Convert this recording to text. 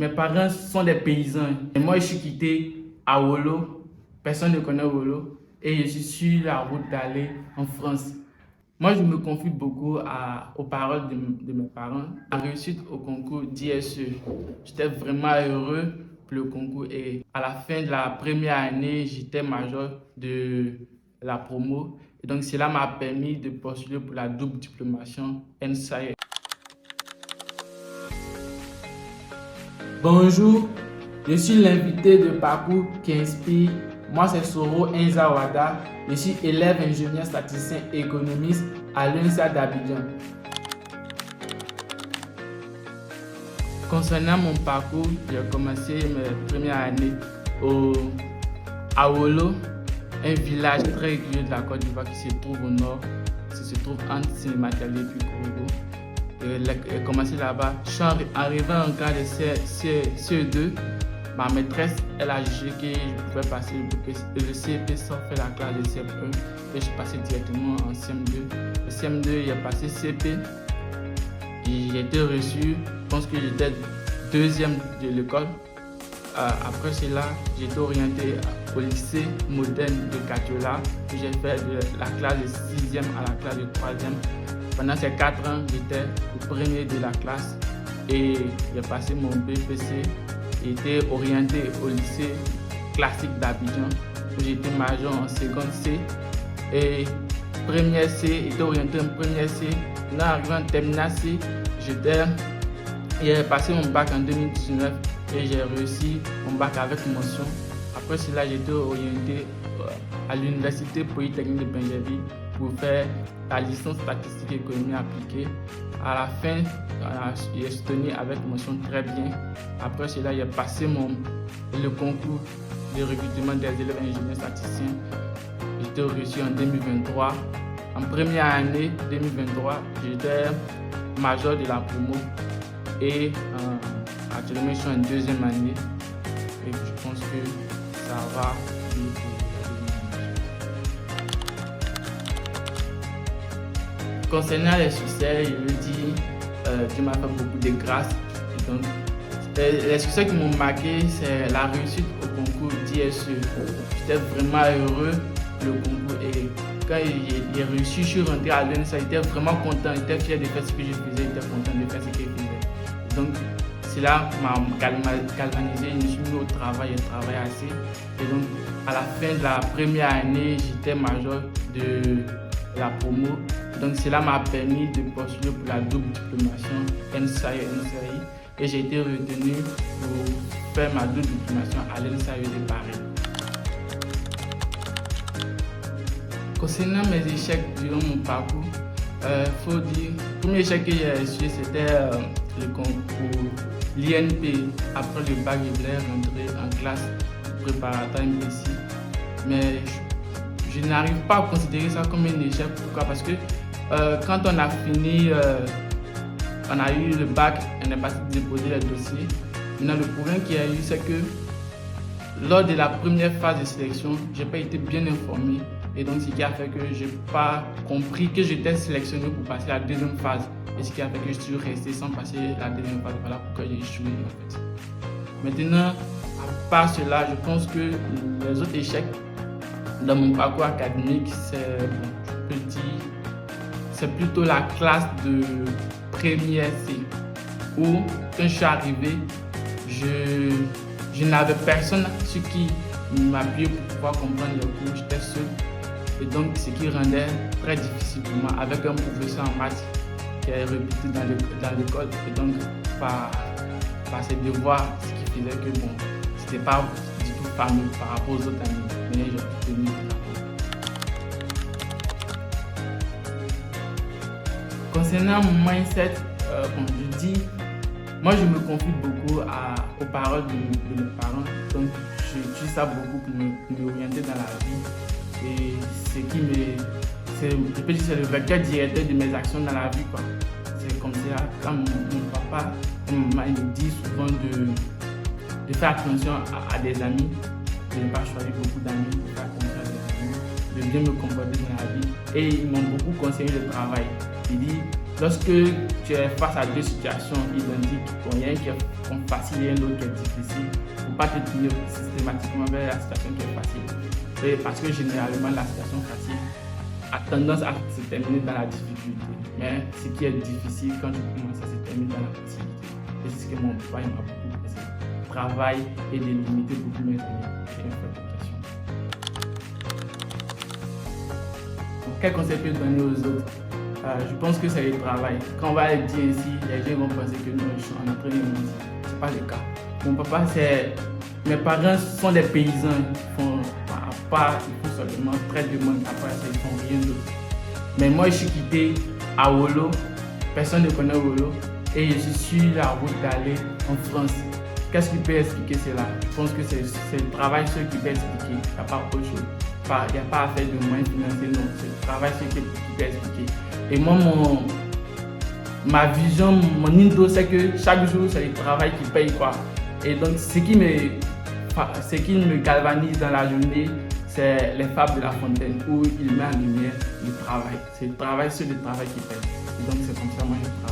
Mes parents sont des paysans. Et moi, je suis quitté à Wolo. Personne ne connaît Wolo. Et je suis sur la route d'aller en France. Moi, je me confie beaucoup aux paroles de mes parents. En réussite au concours d'ISE, j'étais vraiment heureux pour le concours. Et à la fin de la première année, j'étais major de la promo. Et donc, cela m'a permis de postuler pour la double diplomation NSAE. Bonjour, je suis l'invité de parcours qui inspire. Moi, c'est Soro Nzawada. Je suis élève ingénieur statisticien économiste à l'UNISA d'Abidjan. Concernant mon parcours, j'ai commencé mes premières années à Wolo, un village très reculé de la Côte d'Ivoire qui se trouve au nord, qui se trouve entre Sénématalé et puis Kourougo. J'ai commencé là-bas. Je suis arrivé en classe de CE2. Ma maîtresse, elle a jugé que je pouvais passer le CEP sans faire la classe de CM1 et je suis passé directement en CM2. Le CM2, j'ai passé CEP et j'ai été reçu. Je pense que j'étais deuxième de l'école. Après cela, j'ai été orienté au lycée moderne de Katiola où j'ai fait de la classe de 6e à la classe de 3e. Pendant ces 4 ans, j'étais le premier de la classe et j'ai passé mon BPC. J'ai été orienté au lycée classique d'Abidjan où j'étais major en seconde C et première C, j'étais orienté en première C. Là, arrivé en terminale C, j'ai passé mon bac en 2019 et j'ai réussi mon bac avec mention. Après cela, j'ai été orienté à l'université polytechnique de Benjerville pour faire la licence statistique et économie appliquée. À la fin, j'ai soutenu avec mention très bien. Après cela, j'ai passé le concours de recrutement des élèves ingénieurs statisticiens. J'ai été reçu en 2023. En première année 2023, j'étais major de la promo et actuellement je suis en deuxième année et je pense que ça va bien pour concernant les succès, je veux dire, Dieu m'a fait beaucoup de grâce. Donc, les succès qui m'ont marqué, c'est la réussite au concours d'ISE. J'étais vraiment heureux pour le concours et quand j'ai réussi, je suis rentré à l'UNISA, j'étais vraiment content, j'étais fier de faire ce que je faisais, j'étais content de faire ce que je faisais. Donc, cela m'a galvanisé, je me suis mis au travail, je travaillais assez. Et donc, à la fin de la première année, j'étais major de la promo. Donc cela m'a permis de postuler pour la double diplomation NSAE et j'ai été retenu pour faire ma double diplomation à l'NSAE de Paris. Concernant mes échecs durant mon parcours, faut dire, le premier échec que j'ai reçu c'était le concours l'INP. Après le bac, je voulais rentrer en classe préparatoire MPC, mais je n'arrive pas à considérer ça comme un échec. Pourquoi? Parce que quand on a fini, on a eu le bac, on est passé déposer les dossiers. Maintenant, le problème qu'il y a eu, c'est que lors de la première phase de sélection, je n'ai pas été bien informé. Et donc, ce qui a fait que je n'ai pas compris que j'étais sélectionné pour passer la deuxième phase. Et ce qui a fait que je suis resté sans passer la deuxième phase. Voilà pourquoi j'ai échoué en fait. Maintenant, à part cela, je pense que les autres échecs dans mon parcours académique, c'est plutôt la classe de première C où quand je suis arrivé, je n'avais personne sur qui m'appuyer pour pouvoir comprendre les cours, j'étais seul. Et donc ce qui rendait très difficile pour moi avec un professeur en maths qui est réputé dans l'école. Et donc par ses devoirs, ce qui faisait que bon, c'était pas du tout fameux par rapport aux autres amis. Mais j'ai obtenu le rapport. Concernant mon mindset, comme je dis, moi je me confie beaucoup aux paroles de mes parents. Donc je ça beaucoup pour m'orienter dans la vie. Et je peux dire c'est le vecteur directeur de mes actions dans la vie, quoi. C'est comme ça, quand mon papa et ma maman me disent souvent de faire attention à des amis, de ne pas choisir beaucoup d'amis, de faire attention à des amis, de bien me comporter dans la vie. Et ils m'ont beaucoup conseillé le travail. Ils disent, lorsque tu es face à deux situations identiques, il y a un qui est facile et un autre qui est difficile, il ne faut pas te tenir systématiquement vers la situation qui est facile. Et parce que généralement, la situation facile a tendance à se terminer dans la difficulté. Mais ce qui est difficile, quand tu commences, ça se termine dans la facilité. Et c'est ce que mon papa m'a beaucoup pressé. Travail et de limiter beaucoup mes années. J'ai une fabrication. Quel conseil peut donner aux autres? Je pense que c'est le travail. Quand on va le dire ici, les gens vont penser que nous, on est en train de mentir. Ce n'est pas le cas. Mon papa, mes parents sont des paysans. Ils font seulement très de monde. Après, ils font rien d'autre. Mais moi, je suis quitté à Wolo. Personne ne connaît Wolo. Et je suis sur la route d'aller en France. Qu'est-ce qui peut expliquer cela? Je pense que c'est le travail seul qui peut expliquer. Il n'y a pas autre chose. Il n'y a pas à faire de moyens financiers, non. C'est le travail seul qui peut expliquer. Et moi, ma vision, mon idole, c'est que chaque jour, c'est le travail qui paye, quoi. Et donc, ce qui me galvanise dans la journée, c'est les fables de La Fontaine, où il met en lumière le travail. C'est le travail, c'est le travail qui paye. Et donc, c'est comme ça, moi, je travaille.